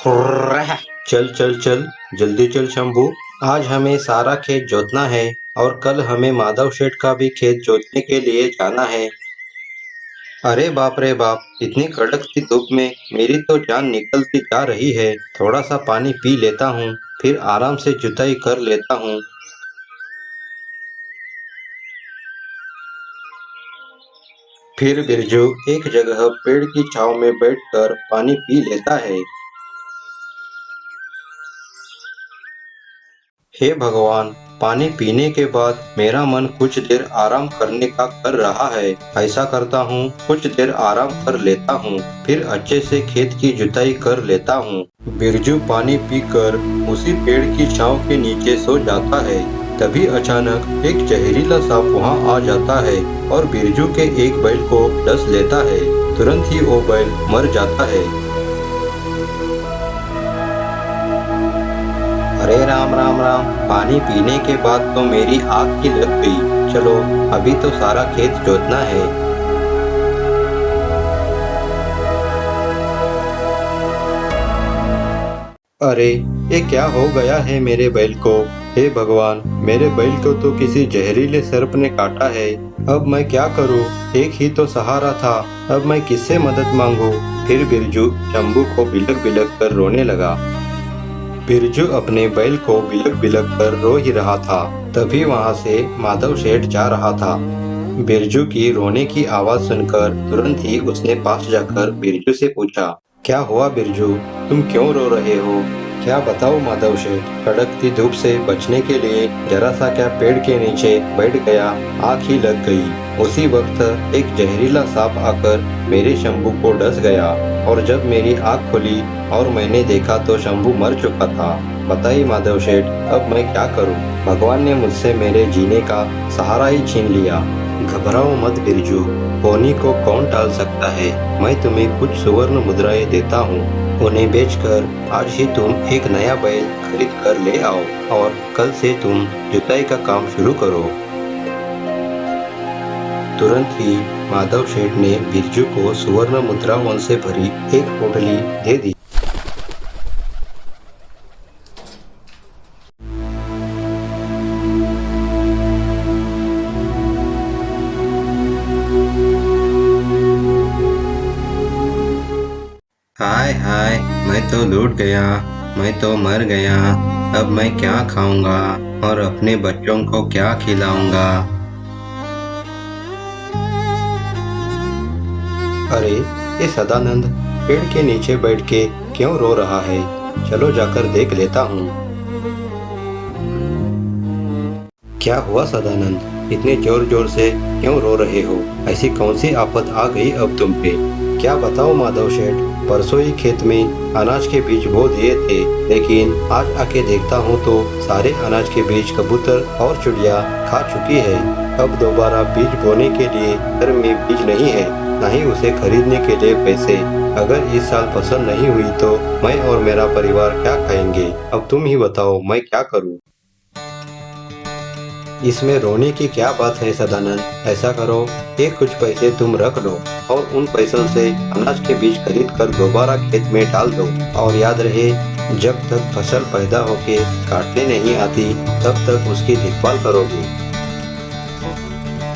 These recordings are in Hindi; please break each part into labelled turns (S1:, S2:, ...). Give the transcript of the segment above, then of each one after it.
S1: हुर्रा! चल चल चल, जल्दी चल शंभू। आज हमें सारा खेत जोतना है और कल हमें माधव सेठ का भी खेत जोतने के लिए जाना है। अरे बाप रे बाप, इतनी कड़कती धूप में मेरी तो जान निकलती जा रही है। थोड़ा सा पानी पी लेता हूँ, फिर आराम से जुताई कर लेता हूँ। फिर बिरजू एक जगह पेड़ की छांव में बैठकर पानी पी लेता है। हे भगवान, पानी पीने के बाद मेरा मन कुछ देर आराम करने का कर रहा है। ऐसा करता हूँ, कुछ देर आराम कर लेता हूँ, फिर अच्छे से खेत की जुताई कर लेता हूँ। बिरजू पानी पीकर उसी पेड़ की छांव के नीचे सो जाता है। तभी अचानक एक जहरीला सांप वहाँ आ जाता है और बिरजू के एक बैल को डस लेता है। तुरंत ही वो बैल मर जाता है। अरे राम राम राम, पानी पीने के बाद तो मेरी आग ही लग गई। चलो, अभी तो सारा खेत जोतना है। अरे, ये क्या हो गया है मेरे बैल को? हे भगवान, मेरे बैल को तो किसी जहरीले सर्प ने काटा है। अब मैं क्या करूं? एक ही तो सहारा था, अब मैं किससे मदद मांगू? फिर बिरजू शंभू को बिलक बिलक कर रोने लगा। बिरजू अपने बैल को बिलक बिलक कर रो ही रहा था। तभी वहां से माधव सेठ जा रहा था। बिरजू की रोने की आवाज सुनकर तुरंत ही उसने पास जाकर बिरजू से पूछा, क्या हुआ बिरजू, तुम क्यों रो रहे हो? क्या बताओ माधव सेठ, कड़कती धूप से बचने के लिए जरा सा क्या पेड़ के नीचे बैठ गया, आँख ही लग गई। उसी वक्त एक जहरीला सांप आकर मेरे शंभू को डस गया और जब मेरी आँख खुली और मैंने देखा तो शंभू मर चुका था। बताइए माधव सेठ, अब मैं क्या करूं? भगवान ने मुझसे मेरे जीने का सहारा ही छीन लिया। घबराओ मत बिरजू, होनी को कौन टाल सकता है। मैं तुम्हें कुछ सुवर्ण मुद्राएं देता हूँ, उन्हें बेचकर आज ही तुम एक नया बैल खरीद कर ले आओ और कल से तुम जुताई का काम शुरू करो। तुरंत ही माधव सेठ ने बिरजू को सुवर्ण मुद्राओं से भरी एक पोटली दे दी। हाय हाय, मैं तो लूट गया, मैं तो मर गया। अब मैं क्या खाऊंगा और अपने बच्चों को क्या खिलाऊंगा? अरे, ये सदानंद पेड़ के नीचे बैठ के क्यों रो रहा है? चलो जाकर देख लेता हूँ। क्या हुआ सदानंद, इतने जोर जोर से क्यों रो रहे हो? ऐसी कौन सी आफत आ गई अब तुम पे? क्या बताओ माधव सेठ, परसों ही खेत में अनाज के बीज बो दिए थे, लेकिन आज आके देखता हूँ तो सारे अनाज के बीज कबूतर और चिड़िया खा चुकी है। अब दोबारा बीज बोने के लिए घर में बीज नहीं है, न ही उसे खरीदने के लिए पैसे। अगर इस साल फसल नहीं हुई तो मैं और मेरा परिवार क्या खाएंगे? अब तुम ही बताओ, मैं क्या करूँ? इसमें रोने की क्या बात है सदानंद? ऐसा करो, ये कुछ पैसे तुम रख लो और उन पैसों से अनाज के बीज खरीद कर दोबारा खेत में डाल दो। और याद रहे, जब तक फसल पैदा होके काटने नहीं आती तब तक उसकी देखभाल करोगे।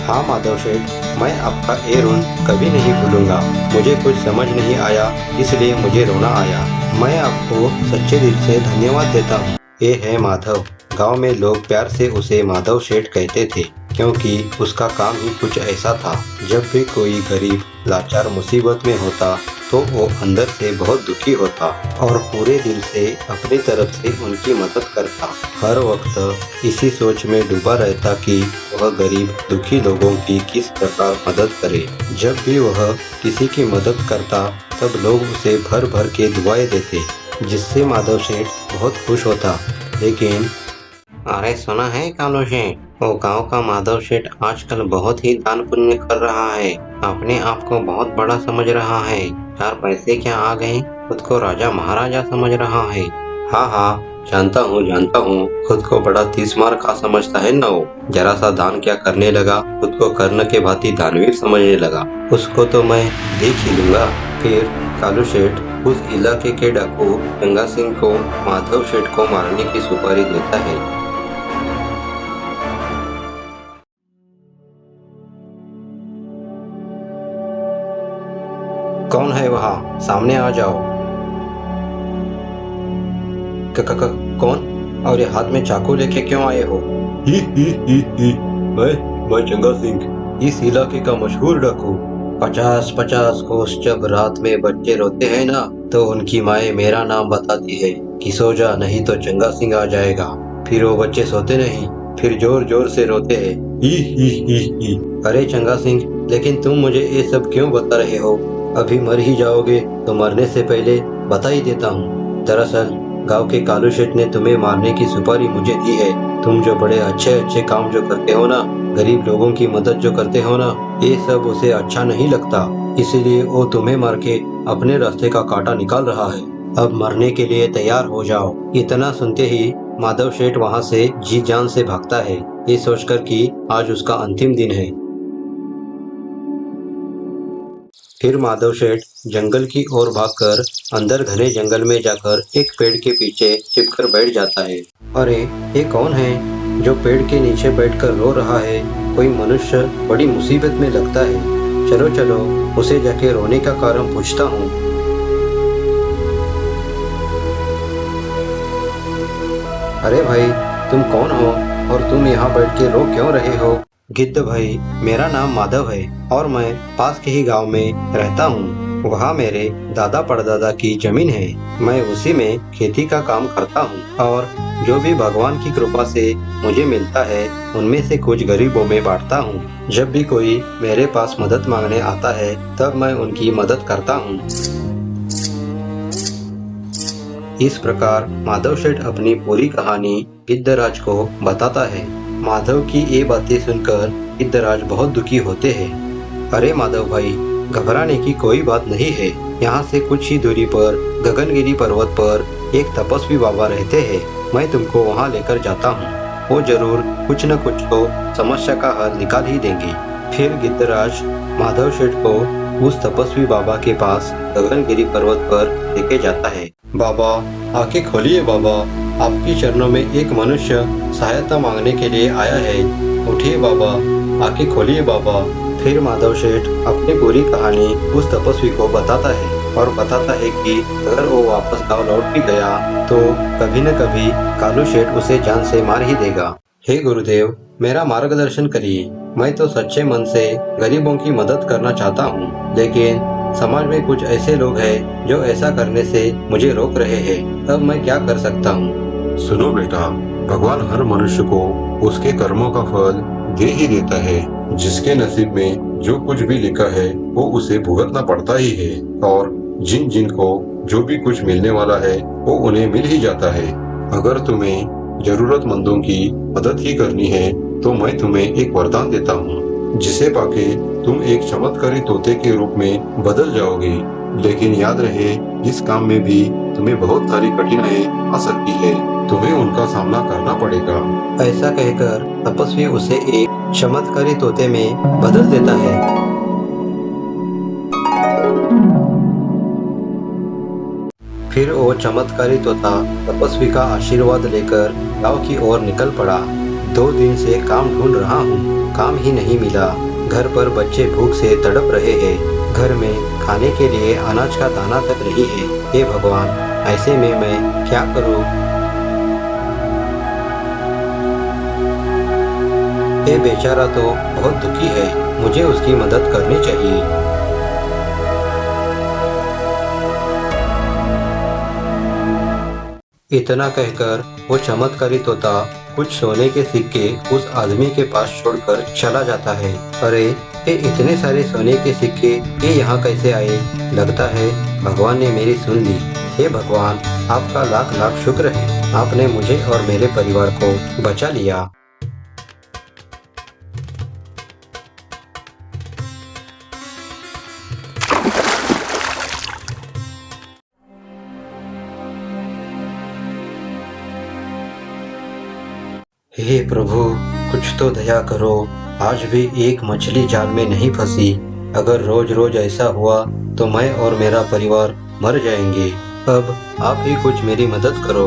S1: हाँ माधव सेठ, मैं आपका ये ऋण कभी नहीं भूलूंगा। मुझे कुछ समझ नहीं आया, इसलिए मुझे रोना आया। मैं आपको सच्चे दिल से धन्यवाद देता हूँ। ये है माधव। गांव में लोग प्यार से उसे माधव सेठ कहते थे, क्योंकि उसका काम ही कुछ ऐसा था। जब भी कोई गरीब लाचार मुसीबत में होता तो वो अंदर से बहुत दुखी होता और पूरे दिल से अपनी तरफ से उनकी मदद करता। हर वक्त इसी सोच में डूबा रहता कि वह गरीब दुखी लोगों की किस प्रकार मदद करे। जब भी वह किसी की मदद करता तब लोग उसे भर भर के दुआएं देते, जिससे माधव सेठ बहुत खुश होता। लेकिन अरे सुना है कानू सेठ, वो गांव का माधव सेठ आजकल बहुत ही दान पुण्य कर रहा है। अपने आप को बहुत बड़ा समझ रहा है। चार पैसे क्या आ गए, खुद को राजा महाराजा समझ रहा है। हाँ हाँ, जानता हूँ, खुद को बड़ा तीसमार खा समझता है ना वो। जरा सा दान क्या करने लगा, खुद को कर्ण के भांति दानवीर समझने लगा। उसको तो मैं देख ही लूंगा। फिर कालू सेठ उस इलाके के डाकू चंगा सिंह को माधव सेठ को मारने की सुपारी देता है। कौन है वहाँ? सामने आ जाओ। क क क कौन? और ये हाथ में चाकू लेके क्यों आए हो? ही। मैं चंगा सिंह, इस इलाके का मशहूर डाकू। 50-50 कोस जब रात में बच्चे रोते हैं ना, तो उनकी माए मेरा नाम बताती है कि सो जा, नहीं तो चंगा सिंह आ जाएगा। फिर वो बच्चे सोते नहीं, फिर जोर जोर से रोते हैं। ही। अरे चंगा सिंह, लेकिन तुम मुझे ये सब क्यों बता रहे हो? अभी मर ही जाओगे तो मरने से पहले बता ही देता हूँ। दरअसल गांव के कालू शेठ ने तुम्हें मारने की सुपारी मुझे दी है। तुम जो बड़े अच्छे अच्छे काम जो करते हो ना, गरीब लोगों की मदद जो करते हो ना, ये सब उसे अच्छा नहीं लगता, इसीलिए वो तुम्हें मार के अपने रास्ते का कांटा निकाल रहा है। अब मरने के लिए तैयार हो जाओ। इतना सुनते ही माधव सेठ वहाँ से जी जान से भागता है, ये सोचकर कि आज उसका अंतिम दिन है। फिर माधव सेठ जंगल की ओर भागकर अंदर घने जंगल में जाकर एक पेड़ के पीछे छिपकर बैठ जाता है। अरे ये कौन है जो पेड़ के नीचे बैठकर रो रहा है? कोई मनुष्य बड़ी मुसीबत में लगता है। चलो चलो उसे जाके रोने का कारण पूछता हूँ। अरे भाई, तुम कौन हो और तुम यहाँ बैठ के रो क्यों रहे हो? गिद्ध भाई, मेरा नाम माधव है और मैं पास के ही गांव में रहता हूँ। वहाँ मेरे दादा परदादा की जमीन है। मैं उसी में खेती का काम करता हूँ और जो भी भगवान की कृपा से मुझे मिलता है उनमें से कुछ गरीबों में बांटता हूँ। जब भी कोई मेरे पास मदद मांगने आता है तब मैं उनकी मदद करता हूँ। इस प्रकार माधव सेठ अपनी पूरी कहानी गिद्धराज को बताता है। माधव की ये बातें सुनकर गिद्धराज बहुत दुखी होते हैं। अरे माधव भाई, घबराने की कोई बात नहीं है। यहाँ से कुछ ही दूरी पर गगनगिरी पर्वत पर एक तपस्वी बाबा रहते हैं। मैं तुमको वहाँ लेकर जाता हूँ। वो जरूर कुछ न कुछ तो समस्या का हल निकाल ही देंगे। फिर गिद्धराज माधव सेठ को उस तपस्वी बाबा के पास गगनगिरी पर्वत पर लेके जाता है। बाबा, आंखें खोलिए बाबा, आपके चरणों में एक मनुष्य सहायता मांगने के लिए आया है। उठिए बाबा, आंखें खोलिए बाबा। फिर माधव सेठ अपनी पूरी कहानी उस तपस्वी को बताता है और बताता है कि अगर वो वापस गांव लौट भी गया तो कभी न कभी कालू सेठ उसे जान से मार ही देगा। हे गुरुदेव, मेरा मार्गदर्शन करिए। मैं तो सच्चे मन से गरीबों की मदद करना चाहता हूँ, लेकिन समाज में कुछ ऐसे लोग हैं जो ऐसा करने से मुझे रोक रहे हैं। अब मैं क्या कर सकता हूँ? सुनो बेटा, भगवान हर मनुष्य को उसके कर्मों का फल दे ही देता है। जिसके नसीब में जो कुछ भी लिखा है वो उसे भुगतना पड़ता ही है, और जिन जिन को जो भी कुछ मिलने वाला है वो उन्हें मिल ही जाता है। अगर तुम्हें जरूरतमंदों की मदद ही करनी है तो मैं तुम्हें एक वरदान देता हूँ, जिसे पाके तुम एक चमत्कारी तोते के रूप में बदल जाओगे। लेकिन याद रहे, इस काम में भी तुम्हें बहुत सारी कठिनाई आ सकती है। तुम्हें उनका सामना करना पड़ेगा। ऐसा कहकर तपस्वी उसे एक चमत्कारी तोते में बदल देता है। फिर वो चमत्कारी तोता तपस्वी का आशीर्वाद लेकर गांव की ओर निकल पड़ा। 2 दिन से काम ढूंढ रहा हूँ, काम ही नहीं मिला। घर पर बच्चे भूख से तड़प रहे हैं। घर में खाने के लिए अनाज का दाना तक नहीं है। हे भगवान, ऐसे में मैं क्या करूँ? ये बेचारा तो बहुत दुखी है, मुझे उसकी मदद करनी चाहिए। इतना कहकर वो चमत्कारी तोता कुछ सोने के सिक्के उस आदमी के पास छोड़कर चला जाता है। अरे, ये इतने सारे सोने के सिक्के ये यहाँ कैसे आए? लगता है भगवान ने मेरी सुन ली। हे भगवान, आपका लाख लाख शुक्र है, आपने मुझे और मेरे परिवार को बचा लिया। हे प्रभु, कुछ तो दया करो, आज भी एक मछली जाल में नहीं फंसी। अगर रोज रोज ऐसा हुआ तो मैं और मेरा परिवार मर जाएंगे। अब आप ही कुछ मेरी मदद करो।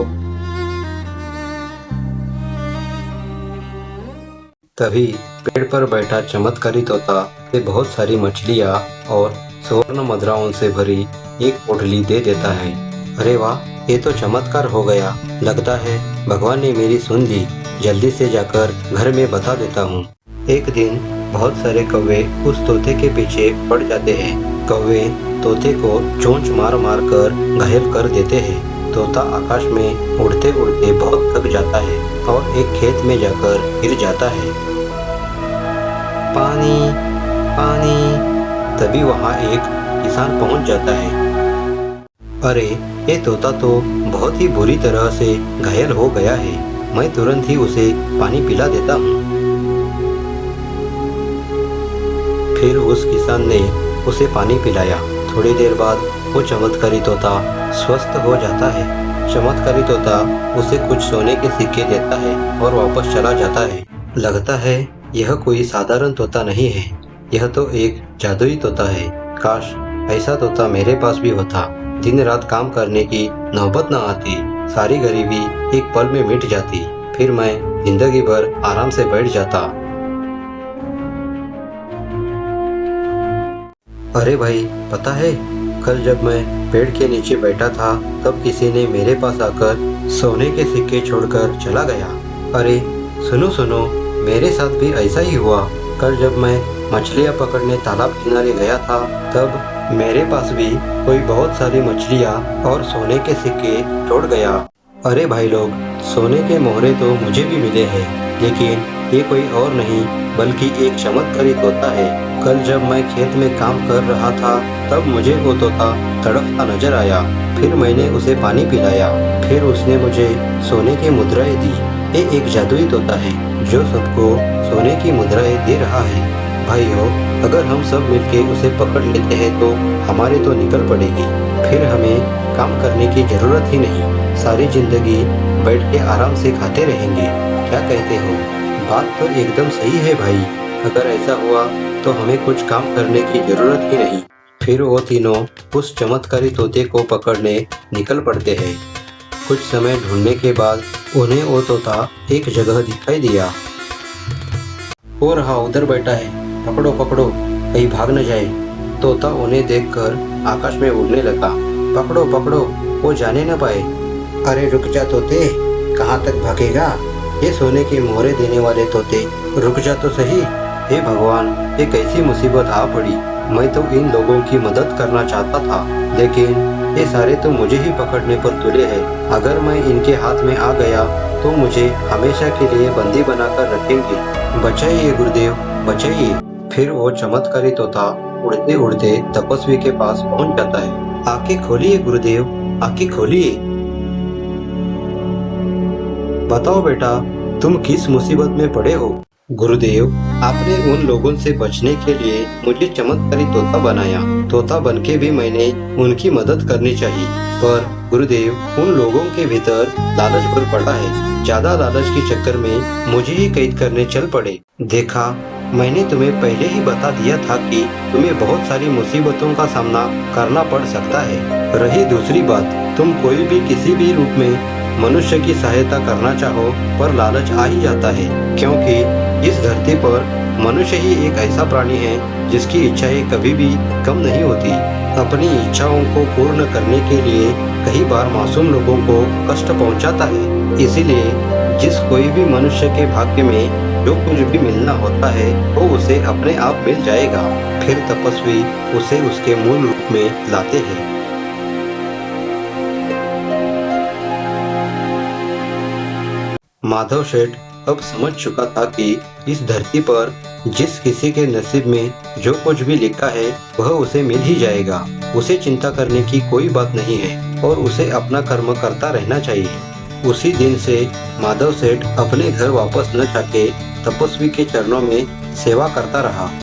S1: तभी पेड़ पर बैठा चमत्कारी तोता से बहुत सारी मछलियाँ और स्वर्ण मुद्राओं से भरी एक पोटली दे देता है। अरे वाह, ये तो चमत्कार हो गया। लगता है भगवान ने मेरी सुन ली। जल्दी से जाकर घर में बता देता हूँ। एक दिन बहुत सारे कौवे उस तोते के पीछे पड़ जाते हैं। कौवे तोते को चोंच मार मार कर घायल कर देते हैं। तोता आकाश में उड़ते उड़ते बहुत थक जाता है और एक खेत में जाकर गिर जाता है। पानी पानी। तभी वहाँ एक किसान पहुँच जाता है। अरे, ये तोता तो बहुत ही बुरी तरह से घायल हो गया है। मैं तुरंत ही उसे पानी पिला देता हूँ। फिर उस किसान ने उसे पानी पिलाया। थोड़ी देर बाद वो चमत्कारी तोता स्वस्थ हो जाता है। चमत्कारी तोता उसे कुछ सोने के सिक्के देता है और वापस चला जाता है। लगता है यह कोई साधारण तोता नहीं है, यह तो एक जादुई तोता है। काश ऐसा तोता मेरे पास भी होता। दिन रात काम करने की नौबत न आती। सारी गरीबी एक पल में मिट जाती। फिर मैं जिंदगी भर आराम से बैठ जाता। अरे भाई, पता है कल जब मैं पेड़ के नीचे बैठा था तब किसी ने मेरे पास आकर सोने के सिक्के छोड़कर चला गया। अरे सुनो सुनो, मेरे साथ भी ऐसा ही हुआ। कल जब मैं मछलियाँ पकड़ने तालाब किनारे गया था तब मेरे पास भी कोई बहुत सारी मछलियाँ और सोने के सिक्के छोड़ गया। अरे भाई लोग, सोने के मोहरे तो मुझे भी मिले हैं, लेकिन ये कोई और नहीं बल्कि एक चमत्कारी तोता है। कल जब मैं खेत में काम कर रहा था तब मुझे वो तोता तड़पता नजर आया। फिर मैंने उसे पानी पिलाया। फिर उसने मुझे सोने की मुद्राएं दी। ये एक जादुई तोता है जो सबको सोने की मुद्राएं दे रहा है। भाइयों, अगर हम सब मिलके उसे पकड़ लेते हैं तो हमारी तो निकल पड़ेगी। फिर हमें काम करने की जरूरत ही नहीं। सारी जिंदगी बैठ के आराम से खाते रहेंगे। क्या कहते हो? बात तो एकदम सही है भाई। अगर ऐसा हुआ तो हमें कुछ काम करने की जरूरत ही नहीं। फिर वो तीनों उस चमत्कारी तोते को पकड़ने निकल पड़ते हैं। कुछ समय ढूंढने के बाद उन्हें वो तोता एक जगह दिखाई दिया। वो रहा, उधर बैठा है। पकड़ो पकड़ो, कहीं भाग न जाए। तोता उन्हें देखकर आकाश में उड़ने लगा। पकड़ो पकड़ो, वो जाने न पाए। अरे रुक जा तोते, कहाँ तक भागेगा? ये सोने के मोहरे देने वाले तोते, रुक जा तो सही। हे भगवान, ये कैसी मुसीबत आ पड़ी। मैं तो इन लोगों की मदद करना चाहता था, लेकिन ये सारे तो मुझे ही पकड़ने पर तुले हैं। अगर मैं इनके हाथ में आ गया तो मुझे हमेशा के लिए बंदी बनाकर रखेंगे। बचाइए गुरुदेव, बचाइए। फिर वो चमत्कारी तोता उड़ते उड़ते तपस्वी के पास पहुंच जाता है। आंखें खोलिए गुरुदेव, आंखें खोलिए। बताओ बेटा, तुम किस मुसीबत में पड़े हो? गुरुदेव, आपने उन लोगों से बचने के लिए मुझे चमत्कारी तोता बनाया। तोता बनके भी मैंने उनकी मदद करनी चाहिए, पर गुरुदेव, उन लोगों के भीतर लालच भर पड़ा है। ज्यादा लालच के चक्कर में मुझे ही कैद करने चल पड़े। देखा, मैंने तुम्हें पहले ही बता दिया था कि तुम्हें बहुत सारी मुसीबतों का सामना करना पड़ सकता है। रही दूसरी बात, तुम कोई भी किसी भी रूप में मनुष्य की सहायता करना चाहो पर लालच आ ही जाता है, क्योंकि इस धरती पर मनुष्य ही एक ऐसा प्राणी है जिसकी इच्छाएं कभी भी कम नहीं होती। अपनी इच्छाओं को पूर्ण करने के लिए कई बार मासूम लोगों को कष्ट पहुंचाता है। इसीलिए जिस कोई भी मनुष्य के भाग्य में जो कुछ भी मिलना होता है वो उसे अपने आप मिल जाएगा। फिर तपस्वी उसे उसके मूल रूप में लाते हैं। माधव सेठ अब समझ चुका था कि इस धरती पर जिस किसी के नसीब में जो कुछ भी लिखा है वह उसे मिल ही जाएगा। उसे चिंता करने की कोई बात नहीं है और उसे अपना कर्म करता रहना चाहिए। उसी दिन से माधव सेठ अपने घर वापस न जाके तपस्वी के चरणों में सेवा करता रहा।